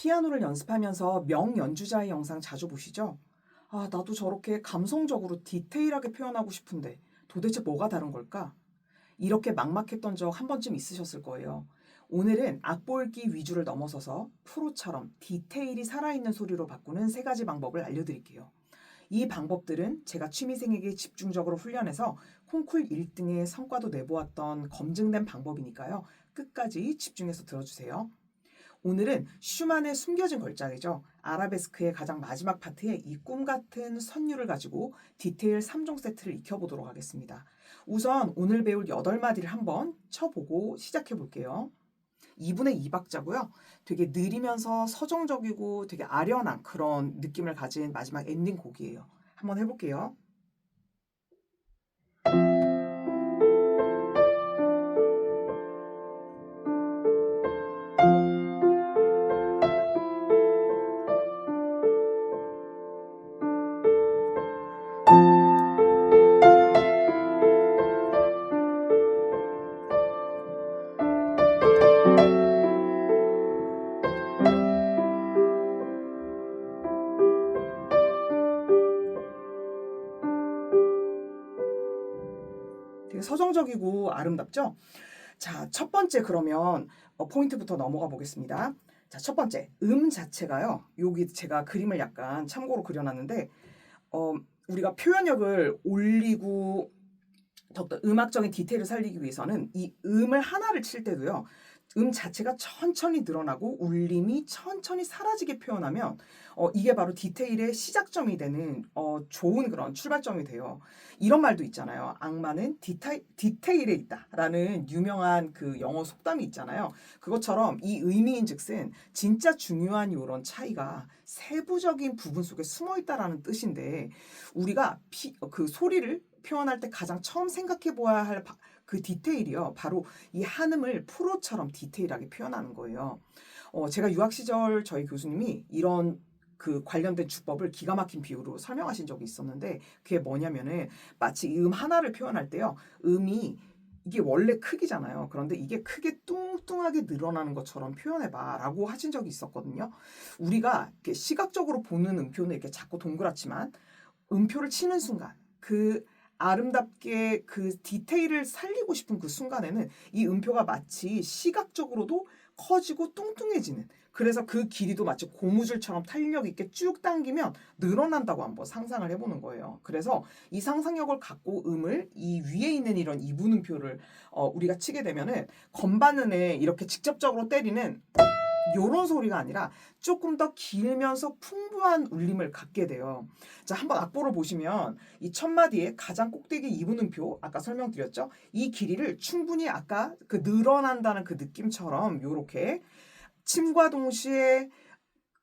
피아노를 연습하면서 명연주자의 영상 자주 보시죠? 아, 나도 저렇게 감성적으로 디테일하게 표현하고 싶은데 도대체 뭐가 다른 걸까? 이렇게 막막했던 적 한 번쯤 있으셨을 거예요. 오늘은 악보 읽기 위주를 넘어서서 프로처럼 디테일이 살아있는 소리로 바꾸는 세 가지 방법을 알려드릴게요. 이 방법들은 제가 취미생에게 집중적으로 훈련해서 콩쿨 1등의 성과도 내보았던 검증된 방법이니까요. 끝까지 집중해서 들어주세요. 오늘은 슈만의 숨겨진 걸작이죠. 아라베스크의 가장 마지막 파트에 이 꿈 같은 선율을 가지고 디테일 3종 세트를 익혀보도록 하겠습니다. 우선 오늘 배울 8마디를 한번 쳐보고 시작해 볼게요. 2분의 2박자고요. 되게 느리면서 서정적이고 되게 아련한 그런 느낌을 가진 마지막 엔딩 곡이에요. 한번 해볼게요. 되게 서정적이고 아름답죠? 자, 첫 번째 그러면 포인트부터 넘어가 보겠습니다. 자, 첫 번째, 자체가요. 여기 제가 그림을 약간 참고로 그려놨는데 어, 우리가 표현력을 올리고 더욱더 음악적인 디테일을 살리기 위해서는 이 음을 하나를 칠 때도요. 자체가 천천히 늘어나고 울림이 천천히 사라지게 표현하면 이게 바로 디테일의 시작점이 되는 좋은 그런 출발점이 돼요. 이런 말도 있잖아요. 악마는 디테일에 있다라는 유명한 그 영어 속담이 있잖아요. 그것처럼 이 의미인즉슨 진짜 중요한 이런 차이가 세부적인 부분 속에 숨어 있다라는 뜻인데 우리가 그 소리를 표현할 때 가장 처음 생각해 보아야 할 그 디테일이요. 바로 이 한음을 프로처럼 디테일하게 표현하는 거예요. 제가 유학 시절 저희 교수님이 이런 그 관련된 주법을 기가 막힌 비유로 설명하신 적이 있었는데 그게 뭐냐면은 마치 이 하나를 표현할 때요. 음이 이게 원래 크기잖아요. 그런데 이게 크게 뚱뚱하게 늘어나는 것처럼 표현해봐 라고 하신 적이 있었거든요. 우리가 이렇게 시각적으로 보는 음표는 이렇게 작고 동그랗지만 음표를 치는 순간 그 아름답게 그 디테일을 살리고 싶은 그 순간에는 이 음표가 마치 시각적으로도 커지고 뚱뚱해지는 그래서 그 길이도 마치 고무줄처럼 탄력 있게 쭉 당기면 늘어난다고 한번 상상을 해보는 거예요. 그래서 이 상상력을 갖고 음을 이 위에 있는 이런 이분음표를 우리가 치게 되면은 건반은에 이렇게 직접적으로 때리는 요런 소리가 아니라 조금 더 길면서 풍부한 울림을 갖게 돼요. 자, 한번 악보를 보시면 이 첫 마디에 가장 꼭대기 이분음표 아까 설명드렸죠? 이 길이를 충분히 아까 그 늘어난다는 그 느낌처럼 요렇게 침과 동시에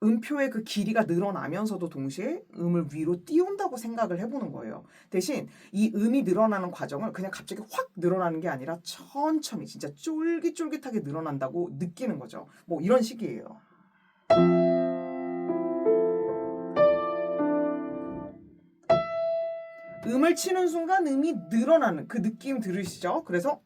음표의 그 길이가 늘어나면서도 동시에 음을 위로 띄운다고 생각을 해보는 거예요. 대신 이 음이 늘어나는 과정을 그냥 갑자기 확 늘어나는 게 아니라 천천히 진짜 쫄깃쫄깃하게 늘어난다고 느끼는 거죠. 뭐 이런 식이에요. 음을 치는 순간 음이 늘어나는 그 느낌 들으시죠? 그래서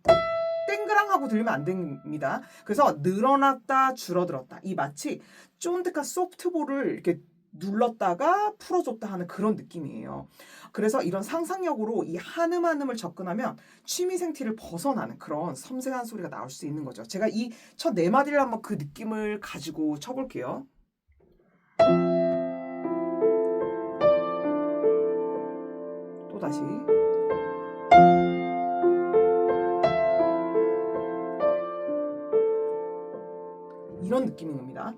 땡그랑 하고 들리면 안 됩니다. 그래서 늘어났다 줄어들었다. 이 마치 쫀득한 소프트볼을 이렇게 눌렀다가 풀어줬다 하는 그런 느낌이에요. 그래서 이런 상상력으로 이 한음 한음을 접근하면 취미생티를 벗어나는 그런 섬세한 소리가 나올 수 있는 거죠. 제가 이 첫 네 마디를 한번 그 느낌을 가지고 쳐볼게요. 또 다시. 이런 느낌인 겁니다.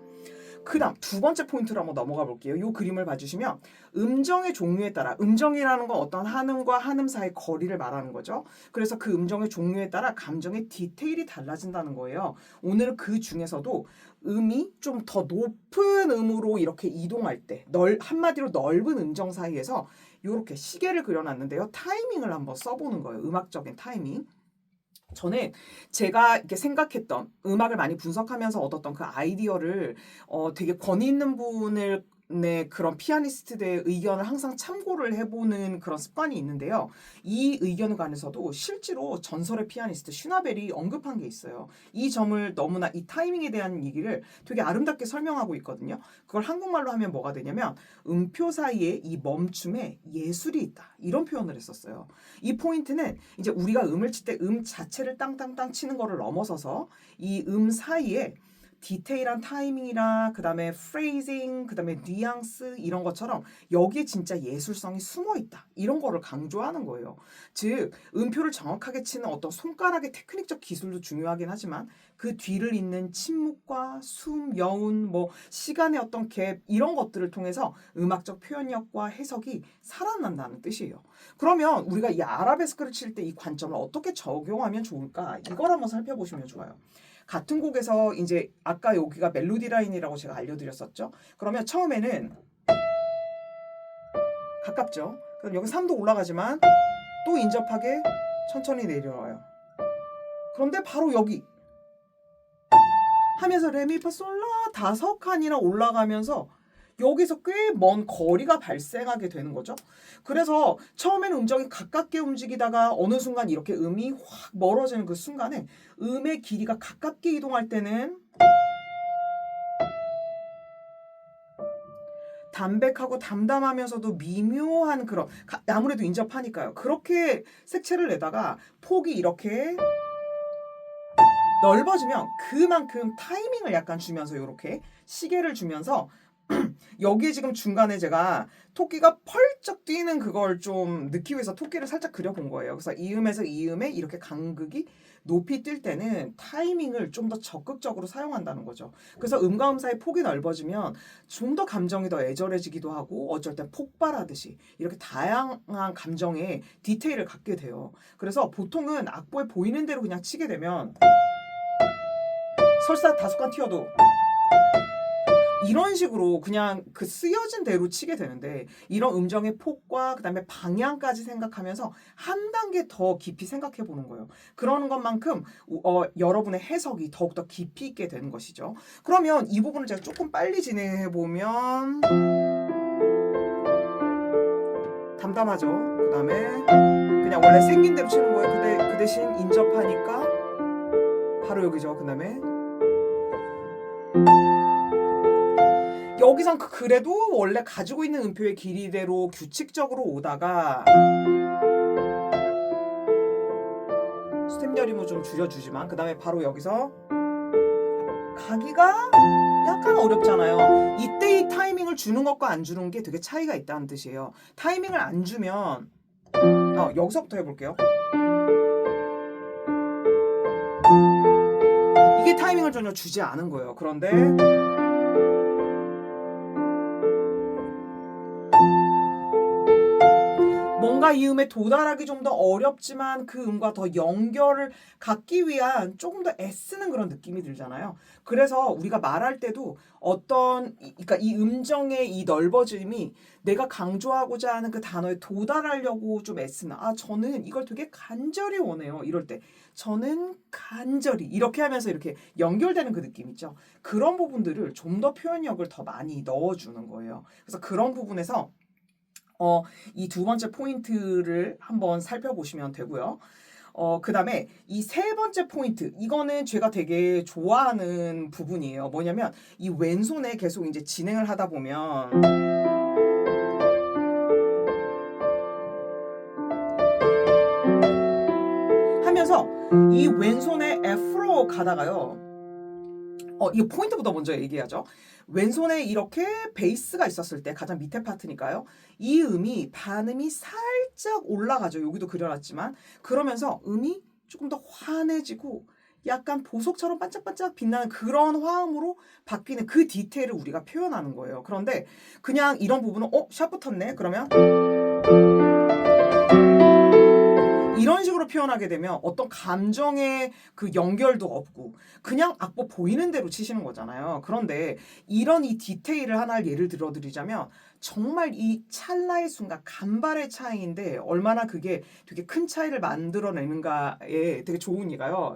그 다음 두 번째 포인트로 한번 넘어가 볼게요. 이 그림을 봐주시면 음정의 종류에 따라 음정이라는 건 어떤 한음과 한음 사이의 거리를 말하는 거죠. 그래서 그 음정의 종류에 따라 감정의 디테일이 달라진다는 거예요. 오늘은 그 중에서도 음이 좀 더 높은 음으로 이렇게 이동할 때 한마디로 넓은 음정 사이에서 이렇게 시계를 그려놨는데요. 타이밍을 한번 써보는 거예요. 음악적인 타이밍. 저는 제가 이렇게 생각했던 음악을 많이 분석하면서 얻었던 그 아이디어를 되게 권위 있는 분을 그런 피아니스트들의 의견을 항상 참고를 해보는 그런 습관이 있는데요. 이 의견에 관해서도 실제로 전설의 피아니스트 슈나벨이 언급한 게 있어요. 이 점을 너무나 이 타이밍에 대한 얘기를 되게 아름답게 설명하고 있거든요. 그걸 한국말로 하면 뭐가 되냐면 음표 사이에 이 멈춤에 예술이 있다. 이런 표현을 했었어요. 이 포인트는 이제 우리가 음을 칠 때 음 자체를 땅땅땅 치는 거를 넘어서서 이 음 사이에 디테일한 타이밍이랑 그다음에 프레이징, 그다음에 뉘앙스 이런 것처럼 여기에 진짜 예술성이 숨어 있다. 이런 거를 강조하는 거예요. 즉 음표를 정확하게 치는 어떤 손가락의 테크닉적 기술도 중요하긴 하지만 그 뒤를 잇는 침묵과 숨, 여운, 뭐 시간의 어떤 갭 이런 것들을 통해서 음악적 표현력과 해석이 살아난다는 뜻이에요. 그러면 우리가 이 아라베스크를 칠 때 이 관점을 어떻게 적용하면 좋을까? 이걸 한번 살펴보시면 좋아요. 같은 곡에서 이제 아까 여기가 멜로디 라인이라고 제가 알려드렸었죠. 그러면 처음에는 가깝죠. 그럼 여기 3도 올라가지만 또 인접하게 천천히 내려와요. 그런데 바로 여기 하면서 레미파솔라 5칸이나 올라가면서 여기서 꽤 먼 거리가 발생하게 되는 거죠. 그래서 처음에는 음정이 가깝게 움직이다가 어느 순간 이렇게 음이 확 멀어지는 그 순간에 음의 길이가 가깝게 이동할 때는 담백하고 담담하면서도 미묘한 그런 아무래도 인접하니까요. 그렇게 색채를 내다가 폭이 이렇게 넓어지면 그만큼 타이밍을 약간 주면서 이렇게 시계를 주면서 여기에 지금 중간에 제가 토끼가 펄쩍 뛰는 그걸 좀 넣기 위해서 토끼를 살짝 그려본 거예요. 그래서 이음에서 이음에 이렇게 간극이 높이 뛸 때는 타이밍을 좀 더 적극적으로 사용한다는 거죠. 그래서 음과 음 사이 폭이 넓어지면 좀 더 감정이 더 애절해지기도 하고 어쩔 땐 폭발하듯이 이렇게 다양한 감정의 디테일을 갖게 돼요. 그래서 보통은 악보에 보이는 대로 그냥 치게 되면 설사 5칸 튀어도 이런 식으로 그냥 그 쓰여진 대로 치게 되는데 이런 음정의 폭과 그다음에 방향까지 생각하면서 한 단계 더 깊이 생각해 보는 거예요. 그러는 것만큼 여러분의 해석이 더욱더 깊이 있게 되는 것이죠. 그러면 이 부분을 제가 조금 빨리 진행해 보면 담담하죠. 그다음에 그냥 원래 생긴 대로 치는 거예요. 그 대신 인접하니까 바로 여기죠. 그다음에 여기선 그래도 원래 가지고 있는 음표의 길이대로 규칙적으로 오다가 스텝 여림을 좀 줄여주지만 그 다음에 바로 여기서 가기가 약간 어렵잖아요. 이때 이 타이밍을 주는 것과 안 주는 게 되게 차이가 있다는 뜻이에요. 타이밍을 안 주면 여기서부터 해볼게요. 이게 타이밍을 전혀 주지 않은 거예요. 그런데 뭔가 이 음에 도달하기 좀 더 어렵지만 그 음과 더 연결을 갖기 위한 조금 더 애쓰는 그런 느낌이 들잖아요. 그래서 우리가 말할 때도 그러니까 이 음정의 이 넓어짐이 내가 강조하고자 하는 그 단어에 도달하려고 좀 애쓰나. 저는 이걸 되게 간절히 원해요. 이럴 때. 저는 간절히 이렇게 하면서 이렇게 연결되는 그 느낌 있죠. 그런 부분들을 좀 더 표현력을 더 많이 넣어주는 거예요. 그래서 그런 부분에서 이 두 번째 포인트를 한번 살펴보시면 되고요. 그 다음에 이 세 번째 포인트, 이거는 제가 되게 좋아하는 부분이에요. 뭐냐면 이 왼손에 계속 이제 진행을 하다 보면 하면서 이 왼손에 F로 가다가요. 이 포인트부터 먼저 얘기하죠. 왼손에 이렇게 베이스가 있었을 때 가장 밑에 파트니까요. 이 음이 반음이 살짝 올라가죠. 여기도 그려놨지만 그러면서 음이 조금 더 환해지고 약간 보석처럼 반짝반짝 빛나는 그런 화음으로 바뀌는 그 디테일을 우리가 표현하는 거예요. 그런데 그냥 이런 부분은 샵 붙었네. 그러면 이런 식으로 표현하게 되면 어떤 감정의 그 연결도 없고 그냥 악보 보이는 대로 치시는 거잖아요. 그런데 이런 이 디테일을 하나 예를 들어드리자면 정말 이 찰나의 순간 간발의 차이인데 얼마나 그게 되게 큰 차이를 만들어내는가에 되게 좋으니까요.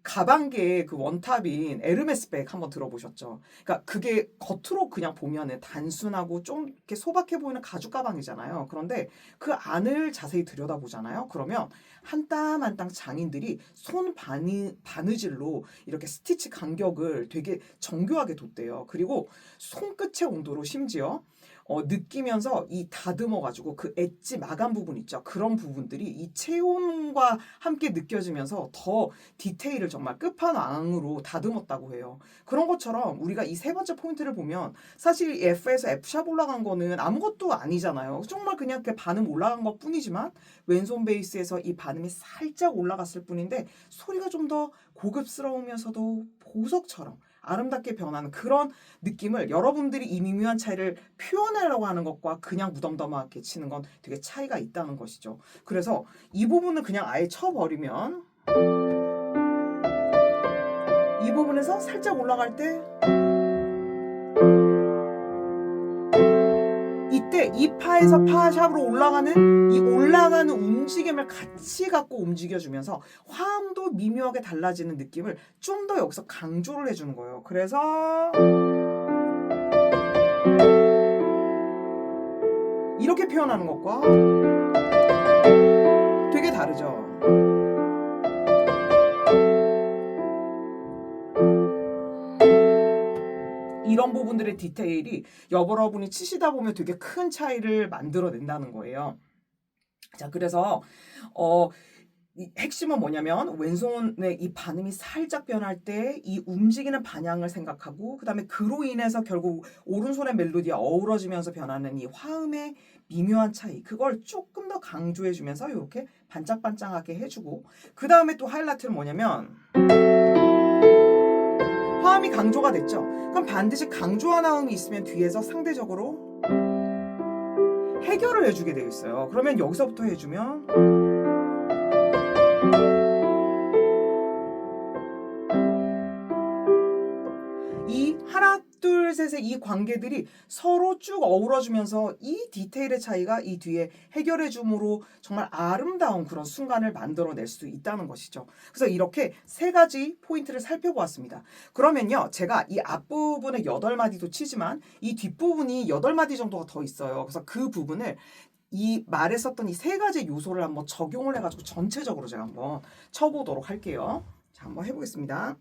가방계의 그 원탑인 에르메스 백 한번 들어보셨죠? 그러니까 그게 겉으로 그냥 보면은 단순하고 좀 이렇게 소박해 보이는 가죽 가방이잖아요. 그런데 그 안을 자세히 들여다보잖아요. 그러면 한 땀 한 땀 장인들이 손 바느질로 이렇게 스티치 간격을 되게 정교하게 뒀대요. 그리고 손끝의 온도로 심지어 느끼면서 이 다듬어가지고 그 엣지 마감 부분 있죠. 그런 부분들이 이 체온과 함께 느껴지면서 더 디테일을 정말 끝판왕으로 다듬었다고 해요. 그런 것처럼 우리가 이 세 번째 포인트를 보면 사실 이 F에서 F샵 올라간 거는 아무것도 아니잖아요. 정말 그냥 그 반음 올라간 것 뿐이지만 왼손 베이스에서 이 반음이 살짝 올라갔을 뿐인데 소리가 좀 더 고급스러우면서도 보석처럼 아름답게 변하는 그런 느낌을 여러분들이 이 미묘한 차이를 표현하려고 하는 것과 그냥 무덤덤하게 치는 건 되게 차이가 있다는 것이죠. 그래서 이 부분은 그냥 아예 쳐버리면 이 부분에서 살짝 올라갈 때 이때 이 파에서 파샵으로 올라가는 이 올라가는 움직임을 같이 갖고 움직여주면서 화음도 미묘하게 달라지는 느낌을 좀 더 여기서 강조를 해주는 거예요. 그래서 이렇게 표현하는 것과 되게 다르죠. 이런 부분들의 디테일이 여러분이 치시다 보면 되게 큰 차이를 만들어낸다는 거예요. 자, 그래서 이 핵심은 뭐냐면 왼손의 이 반음이 살짝 변할 때 이 움직이는 방향을 생각하고 그다음에 그로 인해서 결국 오른손의 멜로디와 어우러지면서 변하는 이 화음의 미묘한 차이 그걸 조금 더 강조해주면서 이렇게 반짝반짝하게 해주고 그 다음에 또 하이라이트는 뭐냐면 화음이 강조가 됐죠. 그럼 반드시 강조한 화음이 있으면 뒤에서 상대적으로 해결을 해주게 되어 있어요. 그러면 여기서부터 해주면 이 하나 둘 셋의 이 관계들이 서로 쭉 어우러지면서 이 디테일의 차이가 이 뒤에 해결해 줌으로 정말 아름다운 그런 순간을 만들어낼 수 있다는 것이죠. 그래서 이렇게 세 가지 포인트를 살펴보았습니다. 그러면요, 제가 이 앞부분에 8마디도 치지만 이 뒷부분이 8마디 정도가 더 있어요. 그래서 그 부분을 이 말에 썼던 이 세 가지 요소를 한번 적용을 해가지고 전체적으로 제가 한번 쳐보도록 할게요. 자, 한번 해보겠습니다.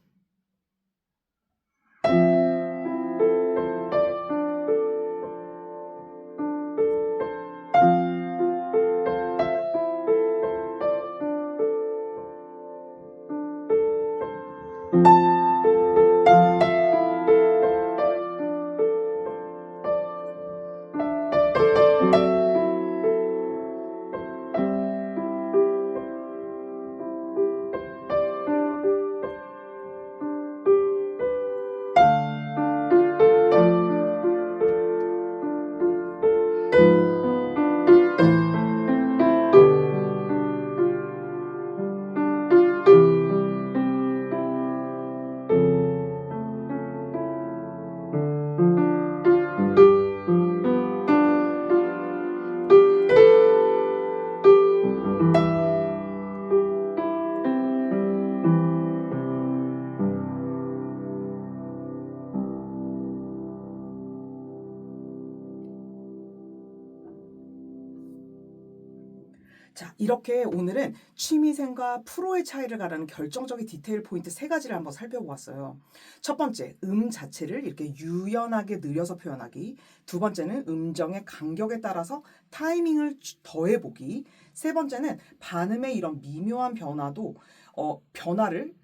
자, 이렇게 오늘은 취미생과 프로의 차이를 가르는 결정적인 디테일 포인트 세 가지를 한번 살펴보았어요. 첫 번째, 자체를 이렇게 유연하게 느려서 표현하기. 두 번째는 음정의 간격에 따라서 타이밍을 더해보기. 세 번째는 반음의 이런 미묘한 변화를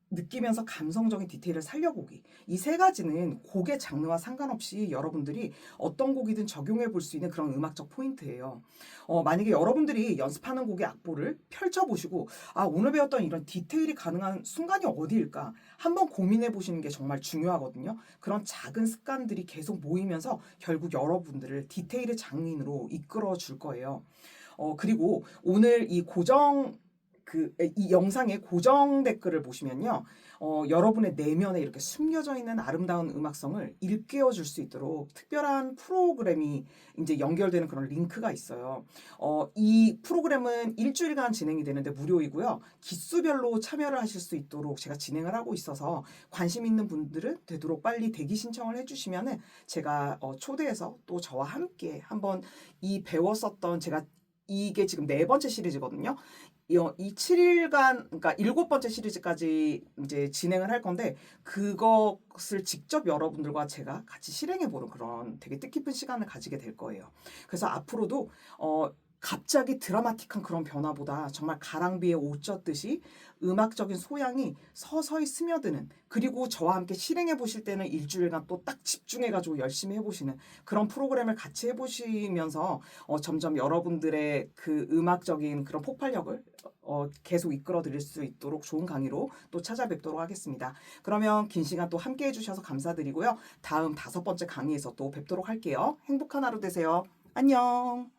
느끼면서 감성적인 디테일을 살려보기. 이 세 가지는 곡의 장르와 상관없이 여러분들이 어떤 곡이든 적용해 볼 수 있는 그런 음악적 포인트예요. 만약에 여러분들이 연습하는 곡의 악보를 펼쳐보시고 오늘 배웠던 이런 디테일이 가능한 순간이 어디일까 한번 고민해 보시는 게 정말 중요하거든요. 그런 작은 습관들이 계속 모이면서 결국 여러분들을 디테일의 장인으로 이끌어 줄 거예요. 그리고 오늘 이 고정 이 영상의 고정 댓글을 보시면요. 여러분의 내면에 이렇게 숨겨져 있는 아름다운 음악성을 일깨워 줄 수 있도록 특별한 프로그램이 이제 연결되는 그런 링크가 있어요. 이 프로그램은 일주일간 진행이 되는데 무료이고요. 기수별로 참여를 하실 수 있도록 제가 진행을 하고 있어서 관심 있는 분들은 되도록 빨리 대기 신청을 해주시면은 제가 초대해서 또 저와 함께 한번 이 배웠었던 제가 이게 지금 네 번째 시리즈거든요. 이 7일간, 그러니까 7번째 시리즈까지 이제 진행을 할 건데, 그것을 직접 여러분들과 제가 같이 실행해보는 그런 되게 뜻깊은 시간을 가지게 될 거예요. 그래서 앞으로도, 갑자기 드라마틱한 그런 변화보다 정말 가랑비에 옷 젖듯이 음악적인 소양이 서서히 스며드는, 그리고 저와 함께 실행해 보실 때는 일주일간 또 딱 집중해 가지고 열심히 해보시는 그런 프로그램을 같이 해보시면서 점점 여러분들의 그 음악적인 그런 폭발력을 계속 이끌어 드릴 수 있도록 좋은 강의로 또 찾아뵙도록 하겠습니다. 그러면 긴 시간 또 함께 해주셔서 감사드리고요. 다음 5번째 강의에서 또 뵙도록 할게요. 행복한 하루 되세요. 안녕.